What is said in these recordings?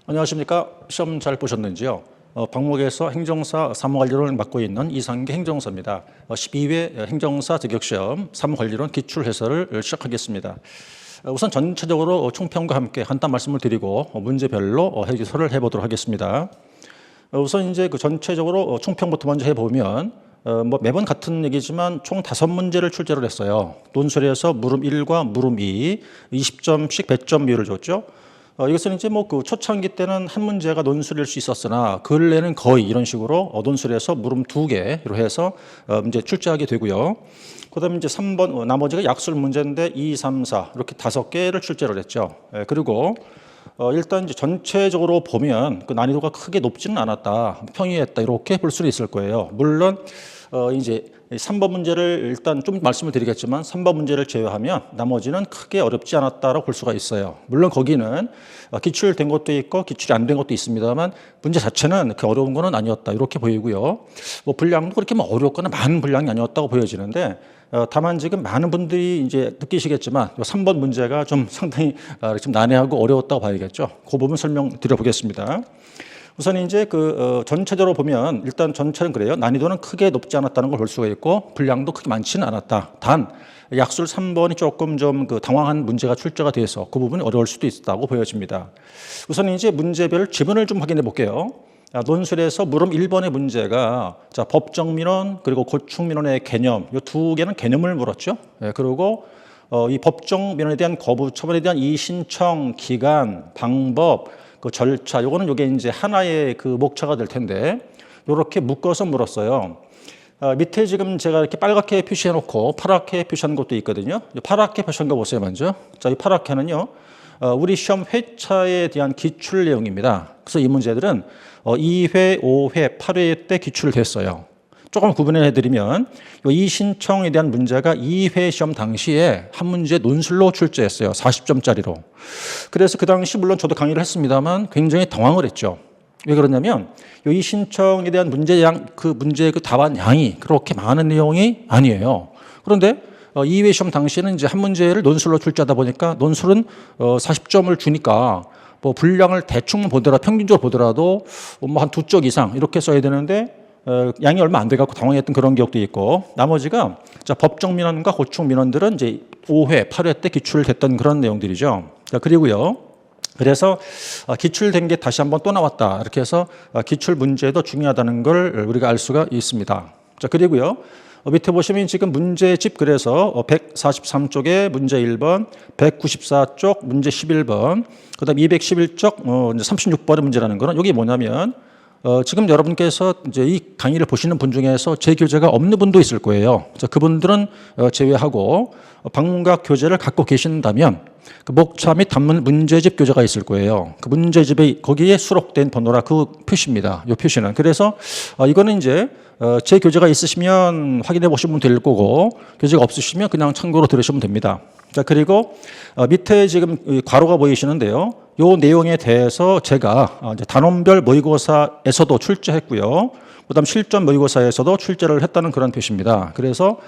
안녕하십니까. 시험 잘 보셨는지요? 방목에서 행정사 사무관리론을 맡고 있는 이상계 행정사입니다. 12회 행정사 자격시험 사무관리론 기출해설을 시작하겠습니다. 우선 전체적으로 총평과 함께 간단 말씀을 드리고 문제별로 해설을 해보도록 하겠습니다. 우선 이제 그 전체적으로 총평부터 먼저 해보면 매번 같은 얘기지만 총 5문제를 출제를 했어요. 논술에서 물음 1과 물음 2, 20점씩 100점 비율을 줬죠. 이것은 이제 그 초창기 때는 한 문제가 논술일 수 있었으나 근래는 거의 이런 식으로 논술에서 물음 2개로 해서 이제 출제하게 되고요. 그다음에 이제 3번 나머지가 약술 문제인데 2, 3, 4 이렇게 5개를 출제를 했죠. 그리고 일단 이제 전체적으로 보면 그 난이도가 크게 높지는 않았다, 평이했다 이렇게 볼 수는 있을 거예요. 물론 이제 3번 문제를 일단 좀 말씀을 드리겠지만 3번 문제를 제외하면 나머지는 크게 어렵지 않았다라고 볼 수가 있어요. 물론 거기는 기출된 것도 있고 기출이 안 된 것도 있습니다만 문제 자체는 그 어려운 거는 아니었다 이렇게 보이고요. 분량도 그렇게 어렵거나 많은 분량이 아니었다고 보여지는데 다만 지금 많은 분들이 이제 느끼시겠지만 3번 문제가 좀 상당히 좀 난해하고 어려웠다고 봐야겠죠. 그 부분 설명드려 보겠습니다. 우선 이제 전체적으로 보면 일단 전체는 그래요. 난이도는 크게 높지 않았다는 걸 볼 수가 있고 분량도 크게 많지는 않았다. 단 약술 3번이 조금 좀 당황한 문제가 출제가 돼서 그 부분이 어려울 수도 있다고 보여집니다. 우선 이제 문제별 지문을 좀 확인해 볼게요. 논술에서 물음 1번의 문제가 법정 민원 그리고 고충 민원의 개념, 이 두 개는 개념을 물었죠. 그리고 이 법정 민원에 대한 거부 처분에 대한 이 신청 기간, 방법, 그 절차, 요거는 요게 이제 하나의 그 목차가 될 텐데 요렇게 묶어서 물었어요. 밑에 지금 제가 이렇게 빨갛게 표시해 놓고 파랗게 표시한 것도 있거든요. 파랗게 표시한 거 보세요, 먼저. 자, 이 파랗게는요, 우리 시험 회차에 대한 기출 내용입니다. 그래서 이 문제들은 2회, 5회, 8회 때 기출됐어요. 조금 구분을 해드리면 이 신청에 대한 문제가 2회 시험 당시에 한 문제 논술로 출제했어요. 40점짜리로. 그래서 그 당시 물론 저도 강의를 했습니다만 굉장히 당황을 했죠. 왜 그러냐면 이 신청에 대한 문제양, 그 문제의 그 답안 양이 그렇게 많은 내용이 아니에요. 그런데 2회 시험 당시에는 이제 한 문제를 논술로 출제하다 보니까 논술은 40점을 주니까 분량을 대충 보더라도 평균적으로 보더라도 한 2쪽 이상 이렇게 써야 되는데 양이 얼마 안 돼갖고 당황했던 그런 기억도 있고, 나머지가 법정 민원과 고충 민원들은 이제 5회, 8회 때 기출됐던 그런 내용들이죠. 그리고요. 그래서 기출된 게 다시 한번 또 나왔다. 이렇게 해서 기출 문제도 중요하다는 걸 우리가 알 수가 있습니다. 자, 그리고요. 밑에 보시면 지금 문제집 그래서 143쪽에 문제 1번, 194쪽 문제 11번, 그 다음 211쪽 36번의 문제라는 거는 이게 뭐냐면 지금 여러분께서 이제 이 강의를 보시는 분 중에서 제 교재가 없는 분도 있을 거예요. 그분들은 제외하고 방문각 교재를 갖고 계신다면 그 목차 및 단문 문제집 교재가 있을 거예요. 그 문제집에 거기에 수록된 번호라 그 표시입니다. 이 표시는. 그래서 이거는 이제 제 교재가 있으시면 확인해 보시면 될 거고 교재가 없으시면 그냥 참고로 들으시면 됩니다. 자, 그리고 밑에 지금 괄호가 보이시는데요. 요 내용에 대해서 제가 이제 단원별 모의고사에서도 출제했고요. 그다음 실전 모의고사에서도 출제를 했다는 그런 표시입니다. 그래서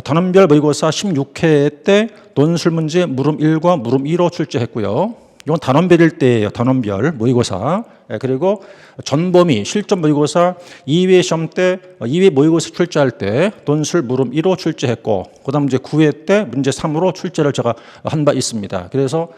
단원별 모의고사 16회 때 논술 문제 물음 1과 물음 2로 출제했고요. 이건 단원별일 때예요. 단원별 모의고사. 그리고 전범위 실전 모의고사 2회 시험 때 2회 모의고사 출제할 때 논술 물음 1로 출제했고, 그다음 이제 9회 때 문제 3으로 출제를 제가 한 바 있습니다. 그래서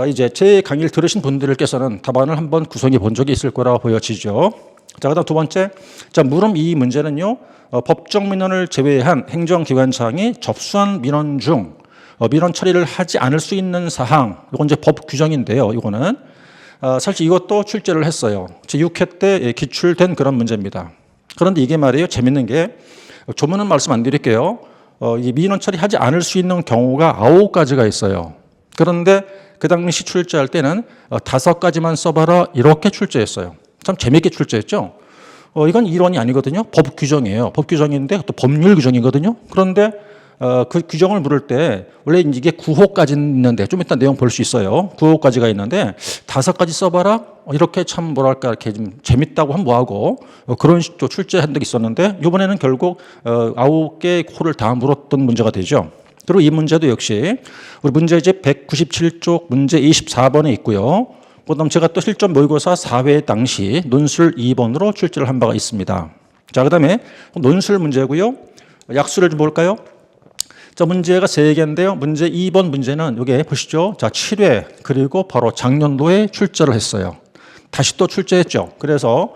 이제 제 강의를 들으신 분들께서는 답안을 한번 구성해 본 적이 있을 거라고 보여지죠. 자, 그다음 두 번째, 자, 물음 2 문제는요, 법정 민원을 제외한 행정기관장이 접수한 민원 중 민원 처리를 하지 않을 수 있는 사항, 이건 이제 법 규정인데요. 이거는 사실 이것도 출제를 했어요. 제 6회 때 기출된 그런 문제입니다. 그런데 이게 말이에요, 재밌는 게 조문은 말씀 안 드릴게요. 이 민원 처리하지 않을 수 있는 경우가 9가지가 있어요. 그런데 그 당시 출제할 때는 5가지만 써봐라 이렇게 출제했어요. 참 재미있게 출제했죠. 이건 이론이 아니거든요. 법 규정이에요. 법 규정인데 또 법률 규정이거든요. 그런데 그 규정을 물을 때 원래 이게 9호까지 있는데 좀 이따 내용 볼 수 있어요. 9호까지가 있는데 5가지 써봐라 이렇게 참 뭐랄까 이렇게 좀 재밌다고 하면 뭐하고 그런 식으로 출제한 적이 있었는데 이번에는 결국 9개의 호를 다 물었던 문제가 되죠. 그리고 이 문제도 역시 우리 문제집 197쪽 문제 24번에 있고요. 그다음 제가 또 실전 모의고사 4회 당시 논술 2번으로 출제를 한 바가 있습니다. 자, 그다음에 논술 문제고요. 약수를 좀 볼까요? 자, 문제가 3개인데요. 문제 2번 문제는 여기 보시죠. 자, 7회 그리고 바로 작년도에 출제를 했어요. 다시 또 출제했죠. 그래서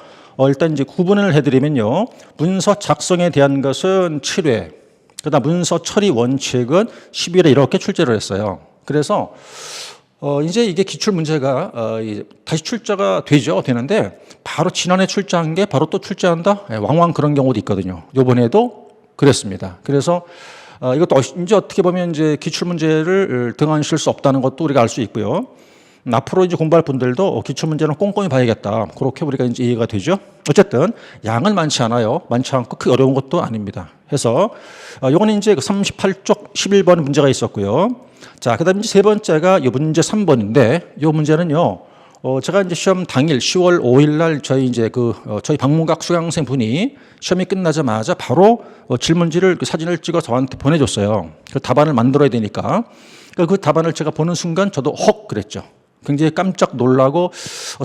일단 이제 구분을 해드리면요. 문서 작성에 대한 것은 7회, 그다음 문서 처리 원칙은 11회 이렇게 출제를 했어요. 그래서 이제 이게 기출 문제가 다시 출제가 되는데 바로 지난해 출제한 게 바로 또 출제한다? 왕왕 그런 경우도 있거든요. 이번에도 그랬습니다. 그래서 이것도 이제 어떻게 보면 이제 기출 문제를 등한실 수 없다는 것도 우리가 알 수 있고요. 앞으로 이제 공부할 분들도 기출 문제는 꼼꼼히 봐야겠다. 그렇게 우리가 이제 이해가 되죠. 어쨌든 양은 많지 않아요. 많지 않고 크게 어려운 것도 아닙니다. 해서 요거는 이제 38쪽 11번 문제가 있었고요. 자, 그다음에 이제 세 번째가 이 문제 3번인데 이 문제는요. 제가 이제 시험 당일 10월 5일 날 저희 방문각 수강생 분이 시험이 끝나자마자 바로 질문지를 사진을 찍어 저한테 보내줬어요. 그 답안을 만들어야 되니까. 그 답안을 제가 보는 순간 저도 헉 그랬죠. 굉장히 깜짝 놀라고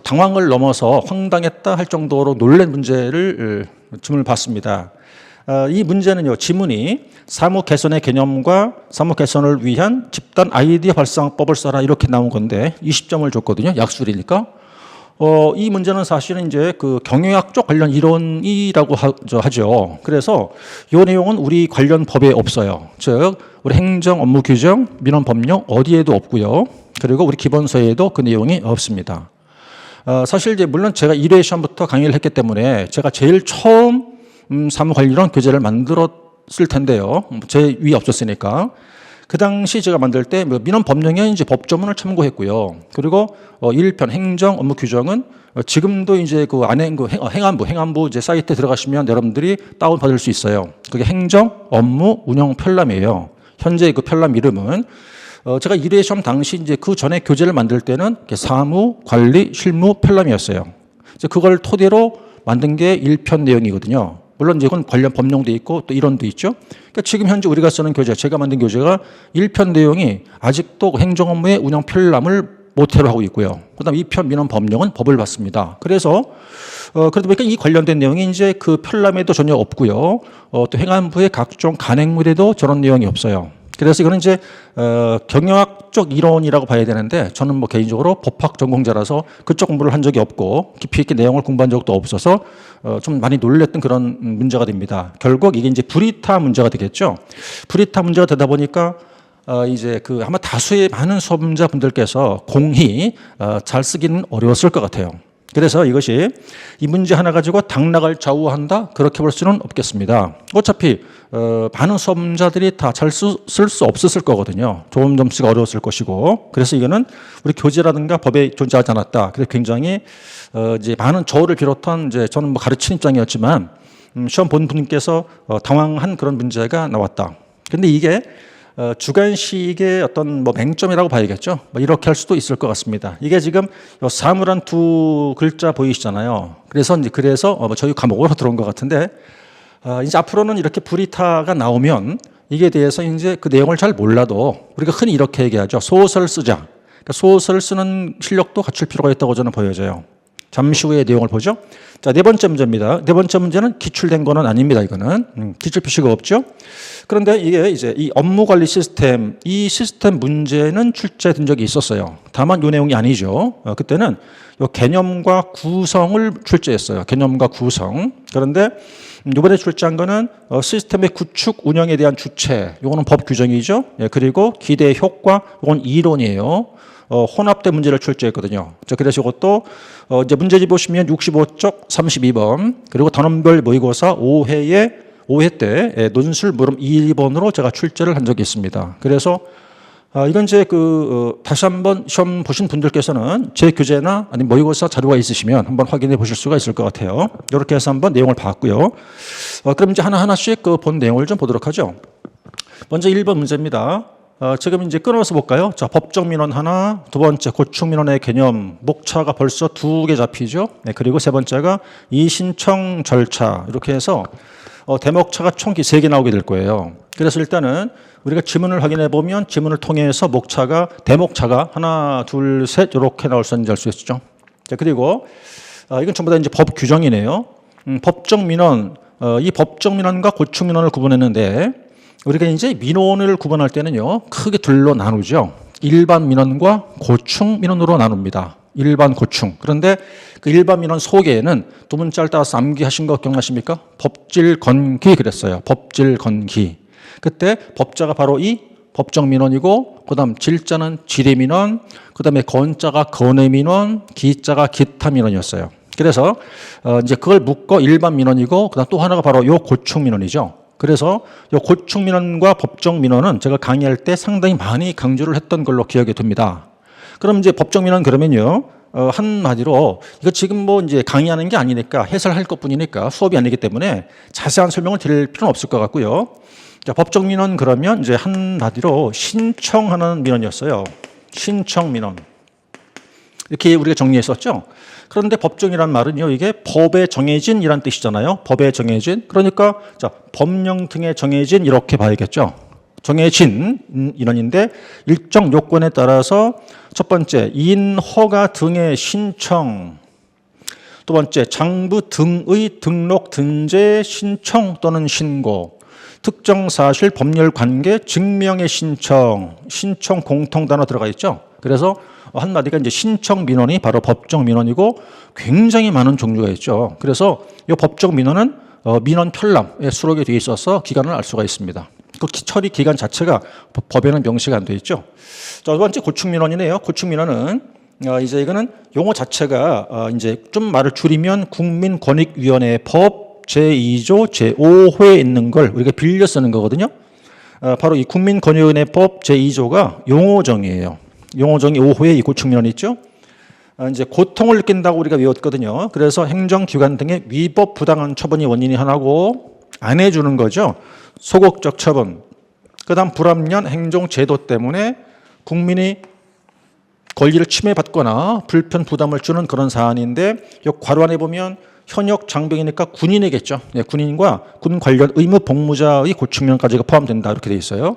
당황을 넘어서 황당했다 할 정도로 놀란 문제를 질문을 받습니다. 이 문제는요, 지문이 사무 개선의 개념과 사무 개선을 위한 집단 아이디어 발상법을 써라 이렇게 나온 건데 20점을 줬거든요. 약술이니까. 이 문제는 사실은 이제 그 경영학 쪽 관련 이론이라고 하죠. 그래서 이 내용은 우리 관련 법에 없어요. 즉, 우리 행정 업무 규정, 민원 법령 어디에도 없고요. 그리고 우리 기본서에도 그 내용이 없습니다. 사실 이제 물론 제가 1회 시험부터 강의를 했기 때문에 제가 제일 처음 사무관리론 교재를 만들었을 텐데요. 제 위에 없었으니까. 그 당시 제가 만들 때 민원 법령에 이제 법조문을 참고했고요. 그리고 1편 행정 업무 규정은 지금도 이제 그 안에 행안부 이제 사이트에 들어가시면 여러분들이 다운 받을 수 있어요. 그게 행정 업무 운영 편람이에요. 현재 그 편람 이름은 제가 1회 시험 당시 이제 그 전에 교재를 만들 때는 사무 관리 실무 편람이었어요. 이제 그걸 토대로 만든 게 1편 내용이거든요. 물론 이건 관련 법령도 있고 또 이론도 있죠. 그러니까 지금 현재 우리가 쓰는 교재, 제가 만든 교재가 1편 내용이 아직도 행정업무의 운영 편람을 모태로 하고 있고요. 그다음 2편 민원 법령은 법을 받습니다. 그래서 그러다 보니까 이 관련된 내용이 이제 그 편람에도 전혀 없고요. 또 행안부의 각종 간행물에도 저런 내용이 없어요. 그래서 이거는 이제 경영학적 이론이라고 봐야 되는데 저는 뭐 개인적으로 법학 전공자라서 그쪽 공부를 한 적이 없고 깊이 있게 내용을 공부한 적도 없어서 좀 많이 놀랬던 그런 문제가 됩니다. 결국 이게 이제 불이타 문제가 되겠죠. 불이타 문제가 되다 보니까 이제 그 아마 다수의 많은 수험자분들께서 공히 잘 쓰기는 어려웠을 것 같아요. 그래서 이것이 이 문제 하나 가지고 당락을 좌우한다 그렇게 볼 수는 없겠습니다. 어차피 많은 수험자들이 다 잘 쓸 수 없었을 거거든요. 좋은 점수가 어려웠을 것이고. 그래서 이거는 우리 교재라든가 법에 존재하지 않았다. 그래서 굉장히 이제 많은 저를 비롯한 이제 저는 뭐 가르치는 입장이었지만 시험 본 분께서 당황한 그런 문제가 나왔다. 그런데 이게 주관식의 어떤 뭐 맹점이라고 봐야겠죠. 뭐 이렇게 할 수도 있을 것 같습니다. 이게 지금 사무란 두 글자 보이시잖아요. 그래서 저희 과목으로 들어온 것 같은데 이제 앞으로는 이렇게 불이타가 나오면 이게 대해서 이제 그 내용을 잘 몰라도 우리가 흔히 이렇게 얘기하죠. 소설 쓰자. 그러니까 소설 쓰는 실력도 갖출 필요가 있다고 저는 보여져요. 잠시 후에 내용을 보죠. 자, 네 번째 문제입니다. 네 번째 문제는 기출된 거는 아닙니다. 이거는 기출 표시가 없죠. 그런데 이게 이제 이 업무 관리 시스템, 이 시스템 문제는 출제된 적이 있었어요. 다만 이 내용이 아니죠. 그때는 이 개념과 구성을 출제했어요. 개념과 구성. 그런데 이번에 출제한 거는 시스템의 구축 운영에 대한 주체, 이거는 법 규정이죠. 그리고 기대 효과, 이건 이론이에요. 혼합된 문제를 출제했거든요. 그래서 이것도 이제 문제집 보시면 65쪽 32번 그리고 단원별 모의고사 5회 때 논술 물음 2번으로 제가 출제를 한 적이 있습니다. 그래서 이건 이제 다시 한번 시험 보신 분들께서는 제 교재나 아니면 모의고사 자료가 있으시면 한번 확인해 보실 수가 있을 것 같아요. 이렇게 해서 한번 내용을 봤고요. 그럼 이제 하나하나씩 본 내용을 좀 보도록 하죠. 먼저 1번 문제입니다. 지금 이제 끊어서 볼까요? 자, 법정 민원 하나, 두 번째 고충 민원의 개념, 목차가 벌써 2개 잡히죠. 네, 그리고 세 번째가 이신청 절차 이렇게 해서 대목차가 총 3개 나오게 될 거예요. 그래서 일단은 우리가 지문을 확인해 보면 지문을 통해서 목차가 대목차가 하나, 둘, 셋 이렇게 나올 수 있는지 알 수 있죠. 자, 그리고 이건 전부 다 이제 법 규정이네요. 법정 민원, 이 법정 민원과 고충 민원을 구분했는데 우리가 이제 민원을 구분할 때는요 크게 둘로 나누죠. 일반 민원과 고충 민원으로 나눕니다. 일반 고충. 그런데 그 일반 민원 소개에는 두 문자를 따라서 암기하신 거 기억나십니까? 법질 건기 그랬어요. 법질 건기. 그때 법자가 바로 이 법정 민원이고 그다음 질자는 질의 민원, 그다음에 건자가 건의 민원, 기자가 기타 민원이었어요. 그래서 이제 그걸 묶어 일반 민원이고 그다음 또 하나가 바로 요 고충 민원이죠. 그래서 요 고충 민원과 법정 민원은 제가 강의할 때 상당히 많이 강조를 했던 걸로 기억이 됩니다. 그럼 이제 법정 민원 그러면요. 한마디로 이거 지금 뭐 이제 강의하는 게 아니니까 해설할 것뿐이니까 수업이 아니기 때문에 자세한 설명을 드릴 필요는 없을 것 같고요. 자, 법정 민원 그러면 이제 한마디로 신청하는 민원이었어요. 신청 민원. 이렇게 우리가 정리했었죠. 그런데 법정이란 말은요, 이게 법에 정해진이란 뜻이잖아요. 법에 정해진. 그러니까 자, 법령 등에 정해진 이렇게 봐야겠죠. 정해진 인원인데 일정 요건에 따라서 첫 번째 이인 허가 등의 신청, 두 번째 장부 등의 등록 등재 신청 또는 신고, 특정 사실 법률 관계 증명의 신청, 신청 공통 단어 들어가 있죠. 그래서 한마디가 이제 신청 민원이 바로 법정 민원이고 굉장히 많은 종류가 있죠. 그래서 이 법정 민원은 민원 편람에 수록이 되어 있어서 기간을 알 수가 있습니다. 그 처리 기간 자체가 법에는 명시가 안 되어 있죠. 자, 두 번째 고충 민원이네요. 고충 민원은 이제 이거는 용어 자체가 이제 좀 말을 줄이면 국민권익위원회 법 제2조 제5호에 있는 걸 우리가 빌려 쓰는 거거든요. 바로 이 국민권익위원회법 제2조가 용어정이에요. 용어정이 5호에 이 고충 민원이 있죠. 이제 고통을 느낀다고 우리가 외웠거든요. 그래서 행정기관 등의 위법 부당한 처분이 원인이 하나고 안 해주는 거죠. 소극적 처분. 그다음 불합리한 행정제도 때문에 국민이 권리를 침해받거나 불편 부담을 주는 그런 사안인데 이 괄호 안에 보면 현역 장병이니까 군인이겠죠. 네, 군인과 군 관련 의무 복무자의 고충민원까지가 포함된다 이렇게 돼 있어요.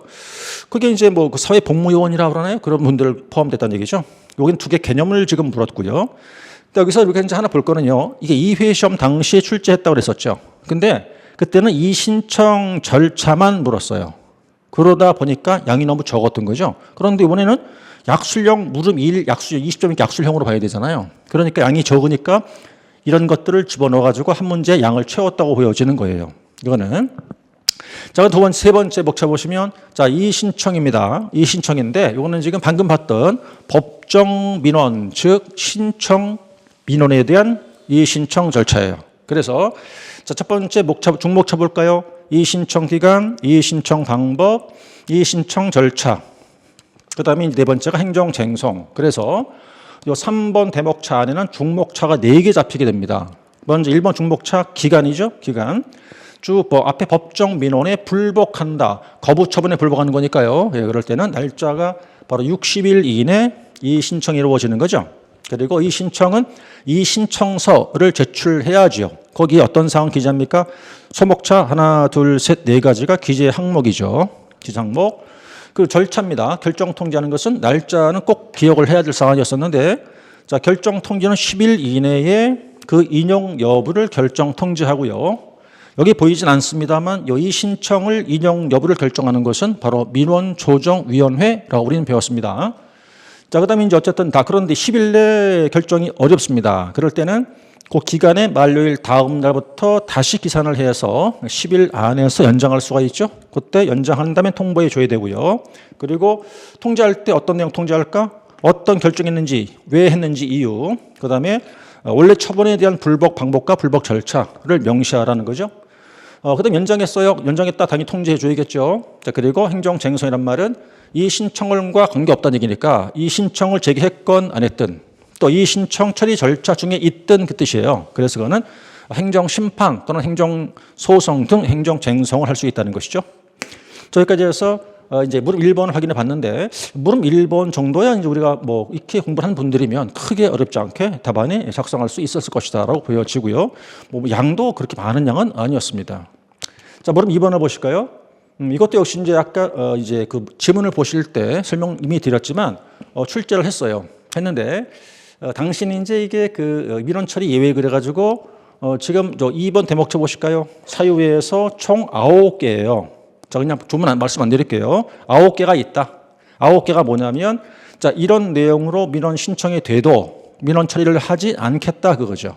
그게 이제 뭐 그 사회 복무요원이라고 그러나요? 그런 분들 포함됐다는 얘기죠. 여기는 두 개 개념을 지금 물었고요. 여기서 우리가 이제 하나 볼 거는요. 이게 2회 시험 당시에 출제했다고 그랬었죠. 근데 그때는 이 신청 절차만 물었어요. 그러다 보니까 양이 너무 적었던 거죠. 그런데 이번에는 약술형, 물음 1, 약술 20점이니까 약술형으로 봐야 되잖아요. 그러니까 양이 적으니까 이런 것들을 집어넣어가지고 한 문제에 양을 채웠다고 보여지는 거예요. 이거는. 자, 두 번째, 세 번째 목차 보시면, 자, 이 신청입니다. 이 신청인데, 이거는 지금 방금 봤던 법정 민원, 즉, 신청 민원에 대한 이 신청 절차예요. 그래서, 자, 첫 번째 목차, 중목차 볼까요? 이 신청 기간, 이 신청 방법, 이 신청 절차. 그 다음에 네 번째가 행정 쟁송. 그래서, 이 3번 대목차 안에는 중목차가 4개 잡히게 됩니다. 먼저 1번 중목차 기간이죠. 기간. 쭉 앞에 법정 민원에 불복한다. 거부 처분에 불복하는 거니까요. 예, 그럴 때는 날짜가 바로 60일 이내 이 신청이 이루어지는 거죠. 그리고 이 신청은 이 신청서를 제출해야지요. 거기에 어떤 사항 기재합니까? 소목차 하나, 둘, 셋, 네 가지가 기재 항목이죠. 기재 항목. 그 절차입니다. 결정 통지하는 것은 날짜는 꼭 기억을 해야 될 사안이었었는데, 자, 결정 통지는 10일 이내에 그 인용 여부를 결정 통지하고요. 여기 보이진 않습니다만 이 신청을 인용 여부를 결정하는 것은 바로 민원조정위원회라고 우리는 배웠습니다. 자, 그다음에 이제 어쨌든 다 그런데 10일 내 결정이 어렵습니다. 그럴 때는 그 기간의 만료일 다음 날부터 다시 기산을 해서 10일 안에서 연장할 수가 있죠. 그때 연장한 다음에 통보해 줘야 되고요. 그리고 통지할 때 어떤 내용 통지할까? 어떤 결정했는지, 왜 했는지 이유, 그다음에 원래 처분에 대한 불복 방법과 불복 절차를 명시하라는 거죠. 그다음 연장했어요. 연장했다 당연히 통지해 줘야겠죠. 자, 그리고 행정쟁송이란 말은 이 신청과 관계없다는 얘기니까 이 신청을 제기했건 안 했든 또 이 신청 처리 절차 중에 있든 그 뜻이에요. 그래서 그거는 행정심판 또는 행정소송 등 행정쟁송을 할 수 있다는 것이죠. 저기까지 해서 이제 물음 1번을 확인해 봤는데 물음 1번 정도야 이제 우리가 뭐 이렇게 공부를 한 분들이면 크게 어렵지 않게 답안에 작성할 수 있었을 것이다라고 보여지고요. 뭐 양도 그렇게 많은 양은 아니었습니다. 자, 물음 2번을 보실까요? 이것도 역시 이제 아까 이제 그 지문을 보실 때 설명 이미 드렸지만 출제를 했는데 당신이 이제 이게 그 민원 처리 예외 그래가지고 지금 저 2번 대목쳐 보실까요? 사유에서 총 9개예요. 자, 그냥 주문 말씀 안 드릴게요. 9개가 있다. 9개가 뭐냐면 자, 이런 내용으로 민원 신청이 돼도 민원 처리를 하지 않겠다 그거죠.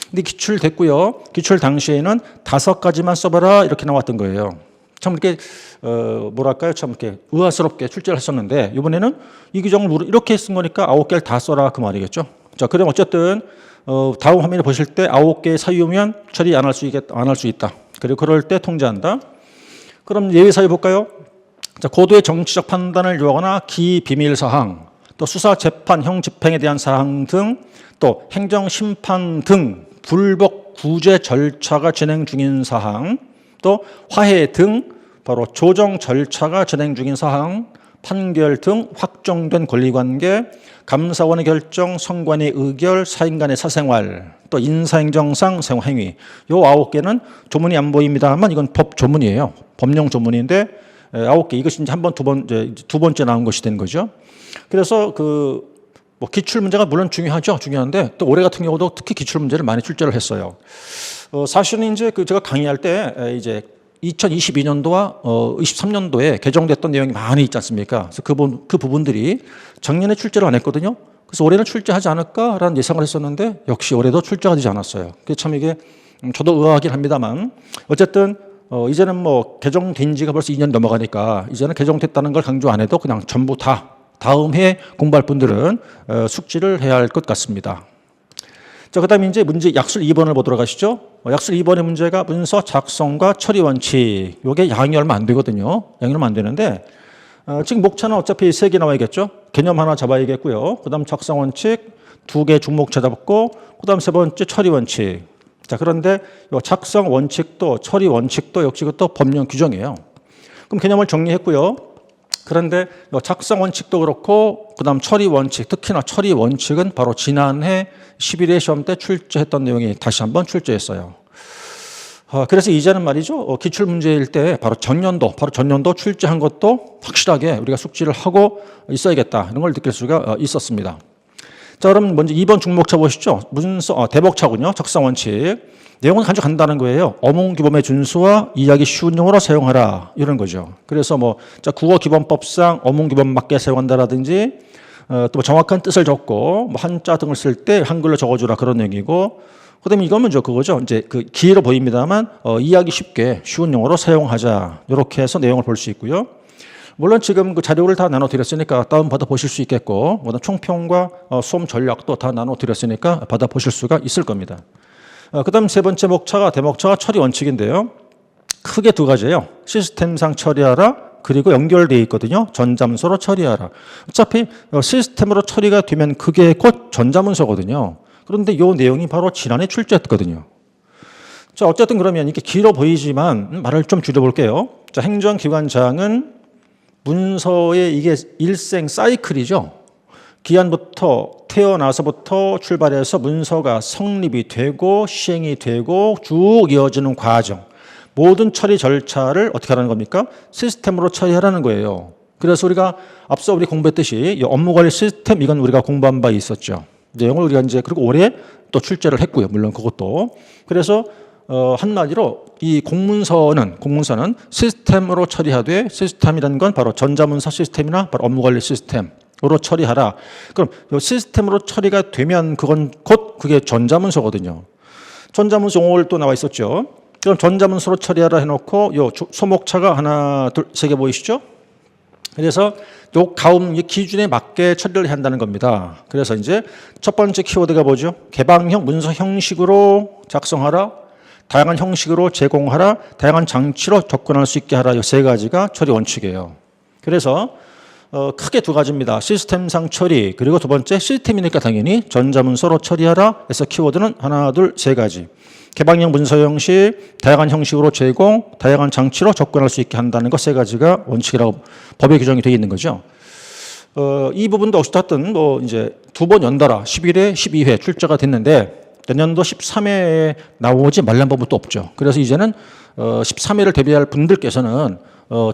근데 기출됐고요. 기출 당시에는 5가지만 써봐라 이렇게 나왔던 거예요. 참 이렇게 뭐랄까요? 참 이렇게 의아스럽게 출제를 했었는데 이번에는 이 규정을 이렇게 쓴 거니까 9개를 다 써라 그 말이겠죠. 자, 그럼 어쨌든 다음 화면에 보실 때 9개의 사유면 처리 안 할 수 있다. 그리고 그럴 때 통제한다. 그럼 예외 사유 볼까요? 자, 고도의 정치적 판단을 요하거나 기비밀 사항, 또 수사, 재판, 형 집행에 대한 사항 등, 또 행정 심판 등 불복 구제 절차가 진행 중인 사항, 또 화해 등 바로 조정 절차가 진행 중인 사항, 판결 등 확정된 권리관계, 감사원의 결정, 선관위 의결, 사인 간의 사생활, 또 인사행정상 생활행위. 요 9개는 조문이 안 보입니다만 이건 법 조문이에요. 법령 조문인데 9개. 이것이 이제 두 번째 나온 것이 된 거죠. 그래서 뭐 기출 문제가 물론 중요한데 또 올해 같은 경우도 특히 기출 문제를 많이 출제를 했어요. 사실은 이제 제가 강의할 때 이제 2022년도와 23년도에 개정됐던 내용이 많이 있지 않습니까? 그래서 그 부분들이 작년에 출제를 안 했거든요. 그래서 올해는 출제하지 않을까라는 예상을 했었는데 역시 올해도 출제가 되지 않았어요. 그게 참 이게 저도 의아하긴 합니다만 어쨌든 이제는 뭐 개정된 지가 벌써 2년 넘어가니까 이제는 개정됐다는 걸 강조 안 해도 그냥 전부 다 다음 해 공부할 분들은 숙지를 해야 할 것 같습니다. 자, 그다음에 이제 문제 약술 2번을 보도록 하시죠. 약술 2번의 문제가 문서 작성과 처리 원칙. 이게 양이 얼마 안 되거든요. 양이 얼마 안 되는데 지금 목차는 어차피 3개 나와야겠죠. 개념 하나 잡아야겠고요. 그다음 작성 원칙 2개 중목차 잡고 그다음 3번째 처리 원칙. 자, 그런데 이 작성 원칙도 처리 원칙도 역시 그것도 법령 규정이에요. 그럼 개념을 정리했고요. 그런데 작성 원칙도 그렇고 그다음 처리 원칙, 특히나 처리 원칙은 바로 지난해 11회 시험 때 출제했던 내용이 다시 한번 출제했어요. 그래서 이제는 말이죠. 기출 문제일 때 바로 전년도 출제한 것도 확실하게 우리가 숙지를 하고 있어야겠다. 이런 걸 느낄 수가 있었습니다. 자, 그럼 먼저 2번 중목차 보시죠. 대목차군요. 작성 원칙. 내용은 아주 간단한 거예요. 어문기본의 준수와 이해하기 쉬운 용어로 사용하라. 이런 거죠. 그래서 국어기본법상 어문기본 맞게 사용한다라든지 또 정확한 뜻을 적고 한자 등을 쓸 때 한글로 적어주라 그런 내용이고 그다음에 이거면 그거죠. 이제 길어 보입니다만 이해하기 쉽게 쉬운 용어로 사용하자. 이렇게 해서 내용을 볼 수 있고요. 물론 지금 그 자료를 다 나눠드렸으니까 다운받아 보실 수 있겠고 총평과 수험 전략도 다 나눠드렸으니까 받아 보실 수가 있을 겁니다. 그다음 3번째 목차가 대목차가 처리 원칙인데요. 크게 2가지예요. 시스템상 처리하라 그리고 연결되어 있거든요. 전자문서로 처리하라. 어차피 시스템으로 처리가 되면 그게 곧 전자문서거든요. 그런데 이 내용이 바로 지난해 출제했거든요. 자, 어쨌든 그러면 이게 길어 보이지만 말을 좀 줄여볼게요. 자, 행정기관장은 문서의 이게 일생 사이클이죠. 기한부터 태어나서부터 출발해서 문서가 성립이 되고 시행이 되고 쭉 이어지는 과정. 모든 처리 절차를 어떻게 하라는 겁니까? 시스템으로 처리하라는 거예요. 그래서 우리가 앞서 우리 공부했듯이 이 업무관리 시스템 이건 우리가 공부한 바 있었죠. 내용을 우리가 이제 그리고 올해 또 출제를 했고요. 물론 그것도. 그래서 한마디로 이 공문서는 시스템으로 처리하되 시스템이라는 건 바로 전자문서 시스템이나 바로 업무관리 시스템으로 처리하라. 그럼 이 시스템으로 처리가 되면 그건 곧 그게 전자문서거든요. 전자문서 용어를 또 나와 있었죠. 그럼 전자문서로 처리하라 해놓고 요 소목차가 하나, 둘, 3개 보이시죠? 그래서 요 가움 기준에 맞게 처리를 해야 한다는 겁니다. 그래서 이제 첫 번째 키워드가 뭐죠? 개방형 문서 형식으로 작성하라. 다양한 형식으로 제공하라. 다양한 장치로 접근할 수 있게 하라. 이 3가지가 처리 원칙이에요. 그래서 크게 2가지입니다. 시스템상 처리 그리고 2번째 시스템이니까 당연히 전자문서로 처리하라 해서 키워드는 하나, 둘, 3가지. 개방형 문서 형식, 다양한 형식으로 제공, 다양한 장치로 접근할 수 있게 한다는 것 3가지가 원칙이라고 법에 규정이 되어 있는 거죠. 이 부분도 어쨌든 이제 2번 연달아 11회, 12회 출제가 됐는데 내년도 13회에 나오지 말란 법은 또 없죠. 그래서 이제는 13회를 대비할 분들께서는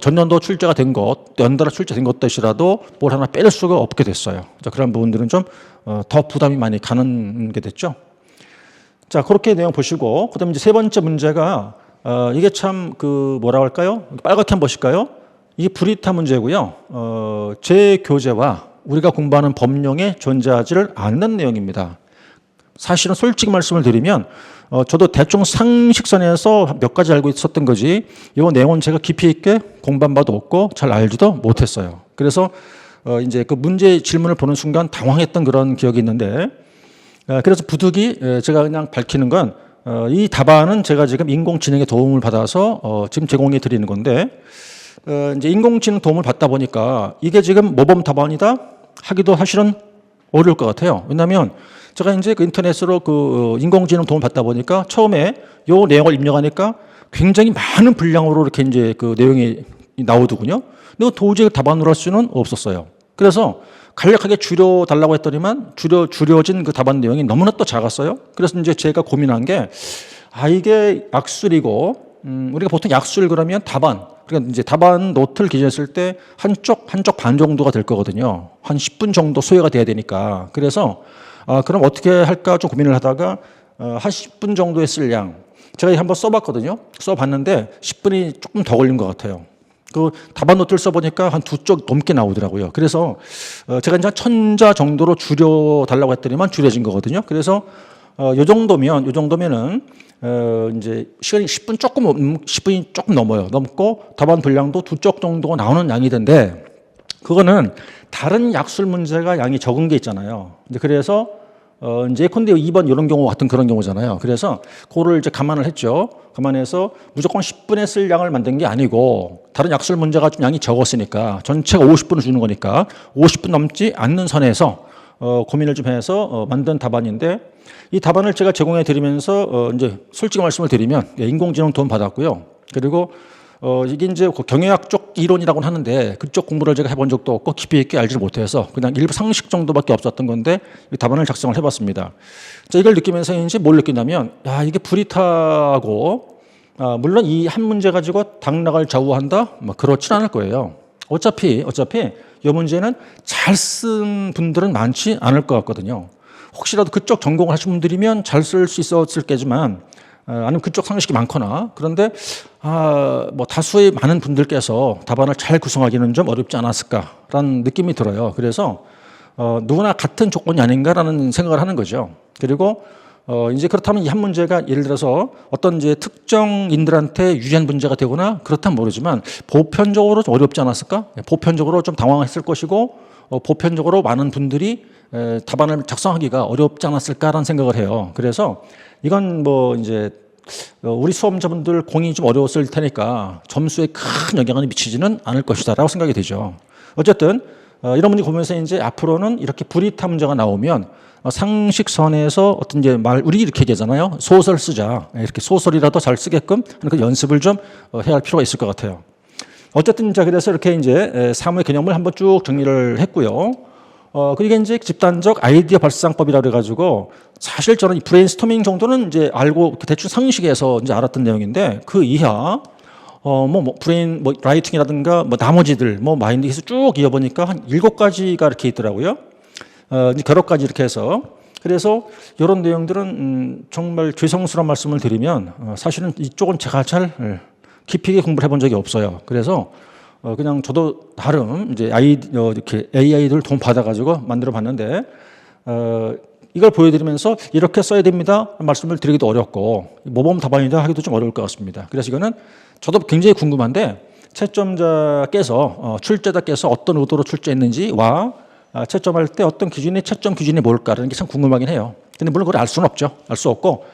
전년도 출제가 된 것, 연달아 출제된 것이라도 뭘 하나 뺄 수가 없게 됐어요. 자, 그런 부분들은 좀 더 부담이 많이 가는 게 됐죠. 자, 그렇게 내용 보시고, 그 다음에 이제 세 번째 문제가, 이게 참 뭐라고 할까요? 빨갛게 한번 보실까요? 이게 불이타 문제고요. 제 교재와 우리가 공부하는 법령에 존재하지를 않는 내용입니다. 사실은 솔직히 말씀을 드리면, 저도 대충 상식선에서 몇 가지 알고 있었던 거지, 이 내용은 제가 깊이 있게 공부한 바도 없고 잘 알지도 못했어요. 그래서 이제 그 문제 질문을 보는 순간 당황했던 그런 기억이 있는데, 그래서 부득이 제가 그냥 밝히는 건, 이 답안은 제가 지금 인공지능의 도움을 받아서 지금 제공해 드리는 건데, 이제 인공지능 도움을 받다 보니까 이게 지금 모범 답안이다 하기도 사실은 어려울 것 같아요. 왜냐하면 제가 이제 그 인터넷으로 인공지능 도움을 받다 보니까 처음에 요 내용을 입력하니까 굉장히 많은 분량으로 이렇게 이제 그 내용이 나오더군요. 근데 도저히 답안으로 할 수는 없었어요. 그래서 간략하게 줄여달라고 했더니만 줄여진 그 답안 내용이 너무나 또 작았어요. 그래서 이제 제가 고민한 게, 이게 약술이고, 우리가 보통 약술 그러면 답안, 그러니까 이제 답안 노트를 기재했을 때 한쪽 반 정도가 될 거거든요. 한 10분 정도 소요가 돼야 되니까. 그래서, 그럼 어떻게 할까 좀 고민을 하다가, 한 10분 정도의 쓸 양, 제가 한번 써봤거든요. 써봤는데 10분이 조금 더 걸린 것 같아요. 그 답안 노트를 써보니까 한 2쪽 넘게 나오더라고요. 그래서 제가 이제 1000자 정도로 줄여달라고 했더니만 줄여진 거거든요. 그래서 요 정도면은 이제 시간이 10분이 조금 넘어요. 넘고 답안 분량도 2쪽 정도가 나오는 양이던데, 그거는 다른 약술 문제가 양이 적은 게 있잖아요. 그래서 이제 예컨대 2번 이런 경우 같은 그런 경우잖아요. 그래서 그거를 이제 감안을 했죠. 감안해서 무조건 10분에 쓸 양을 만든 게 아니고, 다른 약술 문제가 좀 양이 적었으니까 전체가 50분을 주는 거니까 50분 넘지 않는 선에서 고민을 좀 해서 만든 답안인데, 이 답안을 제가 제공해 드리면서 이제 솔직히 말씀을 드리면 인공지능 도움 받았고요. 그리고 이게 이제 경영학 쪽 이론이라고는 하는데 그쪽 공부를 제가 해본 적도 없고 깊이 있게 알지를 못해서 그냥 일부 상식 정도밖에 없었던 건데 이 답안을 작성을 해봤습니다. 자, 이걸 느끼면서인지 뭘 느끼냐면, 이게 불이타고, 물론 이 한 문제 가지고 당락을 좌우한다? 그렇진 않을 거예요. 어차피 이 문제는 잘 쓴 분들은 많지 않을 것 같거든요. 혹시라도 그쪽 전공을 하신 분들이면 잘 쓸 수 있었을 게지만, 아니면 그쪽 상식이 많거나, 그런데 뭐 다수의 많은 분들께서 답안을 잘 구성하기는 좀 어렵지 않았을까라는 느낌이 들어요. 그래서 누구나 같은 조건이 아닌가라는 생각을 하는 거죠. 그리고 이제 그렇다면 이 한 문제가 예를 들어서 어떤 이제 특정인들한테 유리한 문제가 되거나 그렇다면 모르지만 보편적으로 좀 어렵지 않았을까? 보편적으로 좀 당황했을 것이고, 보편적으로 많은 분들이 답안을 작성하기가 어렵지 않았을까라는 생각을 해요. 그래서 이건 뭐 이제 우리 수험자분들 공이 좀 어려웠을 테니까 점수에 큰 영향을 미치지는 않을 것이다라고 생각이 되죠. 어쨌든 이런 문제 보면서 이제 앞으로는 이렇게 불이타 문제가 나오면 상식선에서 어떤 이제 우리 이렇게 얘기하잖아요. 소설 쓰자. 이렇게 소설이라도 잘 쓰게끔 하는 그 연습을 좀 해야 할 필요가 있을 것 같아요. 어쨌든 자, 그래서 이렇게 이제 사무의 개념을 한번 쭉 정리를 했고요. 그게 이제 집단적 아이디어 발상법이라고 그래가지고, 사실 저는 이 브레인스토밍 정도는 이제 알고 대충 상식에서 이제 알았던 내용인데, 그 이하 브레인 라이팅이라든가 나머지들 마인드에서 쭉 이어보니까 한 7가지가 이렇게 있더라고요. 이제 결합까지 이렇게 해서. 그래서 이런 내용들은 정말 죄송스러운 말씀을 드리면 사실은 이쪽은 제가 잘 깊이 있게 공부를 해본 적이 없어요. 그래서 그냥 저도 나름 이제 이렇게 AI들 도움 받아가지고 만들어 봤는데, 이걸 보여드리면서 이렇게 써야 됩니다 말씀을 드리기도 어렵고, 모범 답안이다 하기도 좀 어려울 것 같습니다. 그래서 이거는 저도 굉장히 궁금한데, 채점자께서 출제자께서 어떤 의도로 출제했는지와 채점할 때 어떤 기준이 채점 기준이 뭘까라는 게 참 궁금하긴 해요. 근데 물론 그걸 알 수는 없죠. 알 수 없고,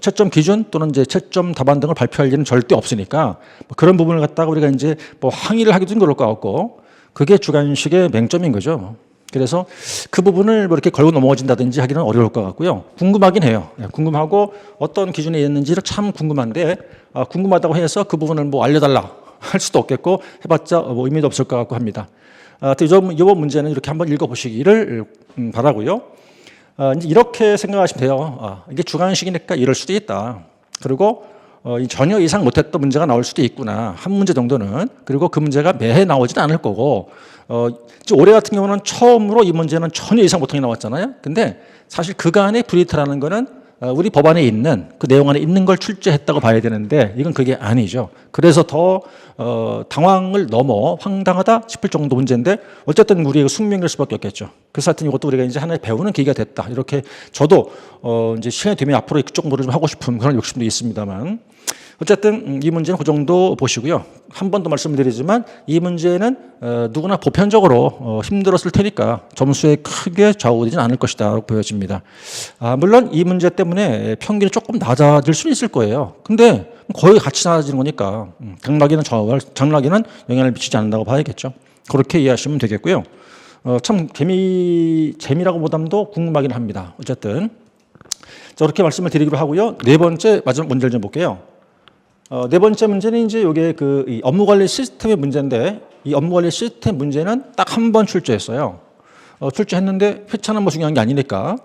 채점 기준 또는 이제 채점 답안 등을 발표할 일은 절대 없으니까 그런 부분을 갖다가 우리가 이제 항의를 하기도 좀 그럴 것 같고, 그게 주관식의 맹점인 거죠. 그래서 그 부분을 이렇게 걸고 넘어진다든지 하기는 어려울 것 같고요. 궁금하긴 해요. 궁금하고 어떤 기준이 있는지를 참 궁금한데, 궁금하다고 해서 그 부분을 알려달라 할 수도 없겠고, 해봤자 의미도 없을 것 같고 합니다. 이번 문제는 이렇게 한번 읽어보시기를 바라고요. 이제 이렇게 생각하시면 돼요. 이게 주관식이니까 이럴 수도 있다. 그리고 전혀 예상 못했던 문제가 나올 수도 있구나. 한 문제 정도는. 그리고 그 문제가 매해 나오지는 않을 거고 올해 같은 경우는 처음으로 이 문제는 전혀 예상 못한 게 나왔잖아요. 근데 사실 그간의 브리트라는 거는 우리 법안에 있는 그 내용 안에 있는 걸 출제했다고 봐야 되는데 이건 그게 아니죠. 그래서 더 당황을 넘어 황당하다 싶을 정도 문제인데 어쨌든 우리의 숙명일 수밖에 없겠죠. 그래서 하여튼 이것도 우리가 이제 하나의 배우는 계기가 됐다. 이렇게 저도 이제 시간이 되면 앞으로 이쪽 공부를 좀 하고 싶은 그런 욕심도 있습니다만 어쨌든 이 문제는 그 정도 보시고요. 한 번 더 말씀드리지만 이 문제는 누구나 보편적으로 힘들었을 테니까 점수에 크게 좌우되지는 않을 것이다 보여집니다. 물론 이 문제 때문에 평균이 조금 낮아질 수는 있을 거예요. 근데 거의 같이 낮아지는 거니까 장락에는 영향을 미치지 않는다고 봐야겠죠. 그렇게 이해하시면 되겠고요. 참 재미라고 보담도 궁금하긴 합니다. 어쨌든 자, 그렇게 말씀을 드리기로 하고요. 네 번째 마지막 문제를 좀 볼게요. 네 번째 문제는 이제 이게 이 업무 관리 시스템의 문제인데 이 업무 관리 시스템 문제는 딱 한 번 출제했어요. 출제했는데 회차는 뭐 중요한 게 아니니까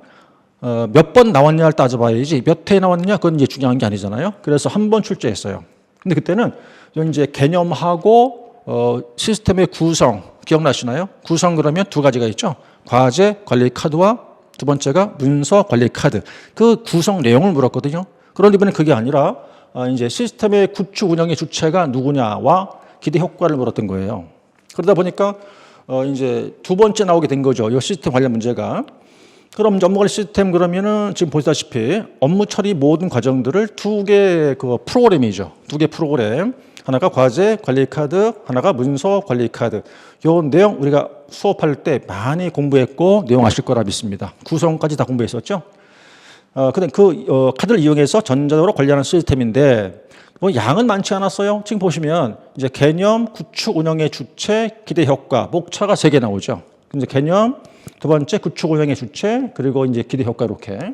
몇 번 나왔냐를 따져봐야지 몇 회 나왔느냐 그건 이제 중요한 게 아니잖아요. 그래서 한 번 출제했어요. 근데 그때는 이제 개념하고 시스템의 구성 기억나시나요? 구성 그러면 두 가지가 있죠. 과제 관리 카드와 두 번째가 문서 관리 카드. 그 구성 내용을 물었거든요. 그런데 이번엔 그게 아니라 이제 시스템의 구축 운영의 주체가 누구냐와 기대 효과를 물었던 거예요. 그러다 보니까 이제 두 번째 나오게 된 거죠. 이 시스템 관련 문제가. 그럼 업무 관리 시스템 그러면은 지금 보시다시피 업무 처리 모든 과정들을 두 개 그 프로그램이죠. 두 개 프로그램. 하나가 과제 관리 카드, 하나가 문서 관리 카드. 요 내용 우리가 수업할 때 많이 공부했고 내용 아실 거라 믿습니다. 구성까지 다 공부했었죠. 근데 그 카드를 이용해서 전자적으로 관리하는 시스템인데 뭐 양은 많지 않았어요. 지금 보시면 이제 개념, 구축, 운영의 주체, 기대 효과, 목차가 3개 나오죠. 이제 개념, 두 번째 구축, 운영의 주체, 그리고 이제 기대 효과 이렇게.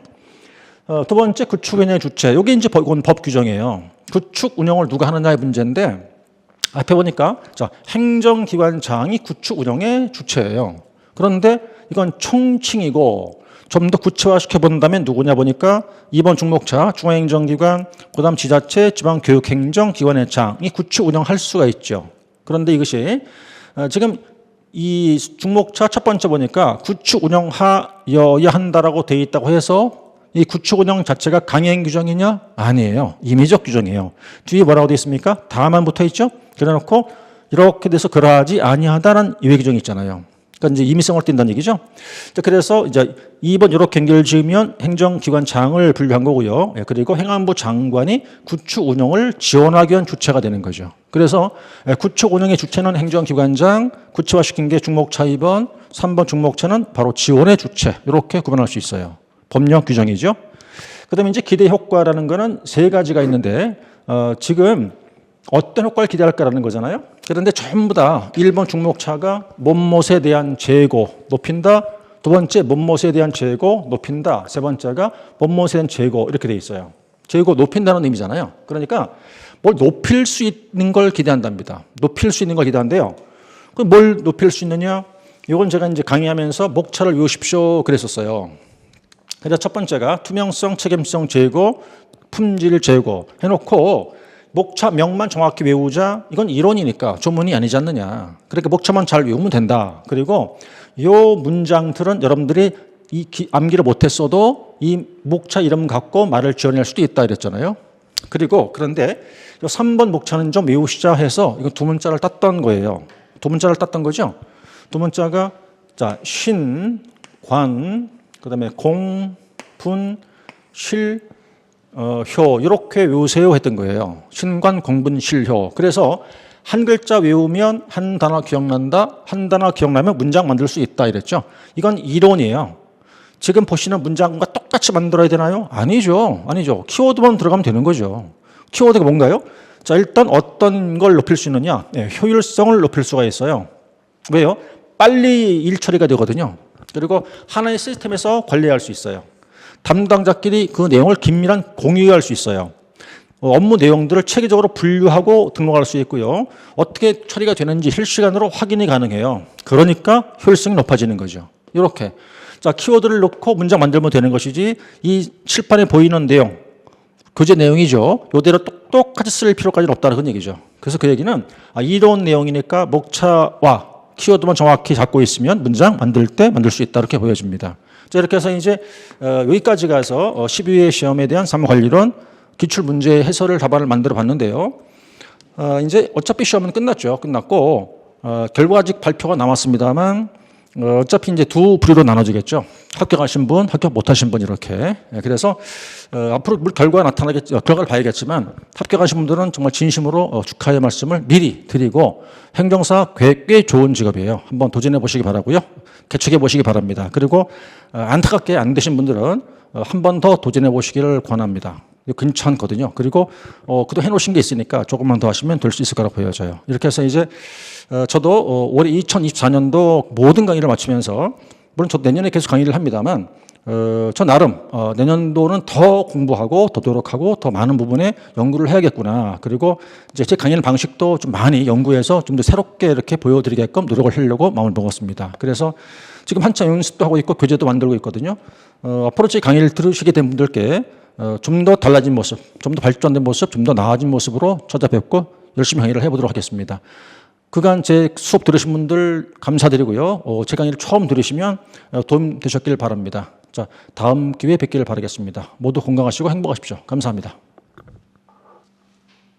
두 번째 구축, 운영의 주체. 이게 이제 법 규정이에요. 구축, 운영을 누가 하느냐의 문제인데 앞에 보니까 자, 행정기관장이 구축, 운영의 주체예요. 그런데 이건 총칭이고 좀 더 구체화시켜 본다면 누구냐 보니까 2번 중목차 중앙행정기관, 그다음 지자체, 지방교육행정기관의 장이 구축 운영할 수가 있죠. 그런데 이것이 지금 이 중목차 첫 번째 보니까 구축 운영하여야 한다라고 돼 있다고 해서 이 구축 운영 자체가 강행 규정이냐? 아니에요. 임의적 규정이에요. 뒤에 뭐라고 돼 있습니까? 다만 붙어 있죠. 그래놓고 이렇게 돼서 그러하지 아니하다는 예외 규정이 있잖아요. 그러니까 이제 임의성을 띈다는 얘기죠. 그래서 이제 2번 이렇게 연결 지으면 행정기관장을 분류한 거고요. 그리고 행안부 장관이 구축 운영을 지원하기 위한 주체가 되는 거죠. 그래서 구축 운영의 주체는 행정기관장, 구체화시킨 게 중목차 2번, 3번 중목차는 바로 지원의 주체. 이렇게 구분할 수 있어요. 법령 규정이죠. 그다음에 이제 기대 효과라는 거는 3가지가 있는데 지금 어떤 효과를 기대할까라는 거잖아요. 그런데 전부 다 1번 중목차가 못못에 대한 재고 높인다. 두 번째 못못에 대한 재고 높인다. 세 번째가 못못에 대한 재고 이렇게 돼 있어요. 재고 높인다는 의미잖아요. 그러니까 뭘 높일 수 있는 걸 기대한답니다. 높일 수 있는 걸 기대한대요. 그럼 뭘 높일 수 있느냐? 이건 제가 이제 강의하면서 목차를 외우십시오 그랬었어요. 그래서 첫 번째가 투명성, 책임성 제고, 품질 제고 해놓고 목차명만 정확히 외우자. 이건 이론이니까 조문이 아니지 않느냐. 그러니까 목차만 잘 외우면 된다. 그리고 이 문장들은 여러분들이 암기를 못했어도 이 목차 이름 갖고 말을 지어낼 수도 있다 이랬잖아요. 그리고 그런데 이 3번 목차는 좀 외우시자 해서 이거 두 문자를 땄던 거예요. 두 문자를 땄던 거죠. 두 문자가 자 신, 관, 그다음에 공, 분, 실, 효 이렇게 외우세요 했던 거예요. 신관, 공분, 실효. 그래서 한 글자 외우면 한 단어 기억난다. 한 단어 기억나면 문장 만들 수 있다 이랬죠. 이건 이론이에요. 지금 보시는 문장과 똑같이 만들어야 되나요? 아니죠. 아니죠. 키워드만 들어가면 되는 거죠. 키워드가 뭔가요? 자, 일단 어떤 걸 높일 수 있느냐? 네, 효율성을 높일 수가 있어요. 왜요? 빨리 일 처리가 되거든요. 그리고 하나의 시스템에서 관리할 수 있어요. 담당자끼리 그 내용을 긴밀한 공유할 수 있어요. 업무 내용들을 체계적으로 분류하고 등록할 수 있고요. 어떻게 처리가 되는지 실시간으로 확인이 가능해요. 그러니까 효율성이 높아지는 거죠. 이렇게. 자, 키워드를 넣고 문장 만들면 되는 것이지 이 칠판에 보이는 내용, 교재 내용이죠. 이대로 똑같이 쓸 필요까지는 없다는 그런 얘기죠. 그래서 그 얘기는 이런 내용이니까 목차와 키워드만 정확히 잡고 있으면 문장 만들 때 만들 수 있다 이렇게 보여집니다. 자, 이렇게 해서 이제 여기까지 가서 12회 시험에 대한 사무관리론 기출 문제 해설을 답안을 만들어 봤는데요. 이제 어차피 시험은 끝났죠. 끝났고 결과 아직 발표가 남았습니다만 어차피 이제 두 부류로 나눠지겠죠. 합격하신 분, 합격 못하신 분 이렇게. 그래서 앞으로 결과가 나타나겠죠. 결과를 봐야겠지만 합격하신 분들은 정말 진심으로 축하의 말씀을 미리 드리고 행정사 꽤 좋은 직업이에요. 한번 도전해 보시기 바라고요. 개척해 보시기 바랍니다. 그리고 안타깝게 안 되신 분들은 한 번 더 도전해 보시기를 권합니다. 괜찮거든요. 그리고 그도 해놓으신 게 있으니까 조금만 더 하시면 될 수 있을 거라고 보여져요. 이렇게 해서 이제 저도 올해 2024년도 모든 강의를 마치면서 물론 저도 내년에 계속 강의를 합니다만 저 나름 내년도는 더 공부하고 더 노력하고 더 많은 부분에 연구를 해야겠구나. 그리고 이제 제 강의하는 방식도 좀 많이 연구해서 좀 더 새롭게 이렇게 보여드리게끔 노력을 하려고 마음을 먹었습니다. 그래서 지금 한참 연습도 하고 있고 교재도 만들고 있거든요. 앞으로 제 강의를 들으시게 된 분들께 좀 더 달라진 모습, 좀 더 발전된 모습, 좀 더 나아진 모습으로 찾아뵙고 열심히 강의를 해보도록 하겠습니다. 그간 제 수업 들으신 분들 감사드리고요. 제 강의를 처음 들으시면 도움 되셨길 바랍니다. 자, 다음 기회에 뵙기를 바라겠습니다. 모두 건강하시고 행복하십시오. 감사합니다.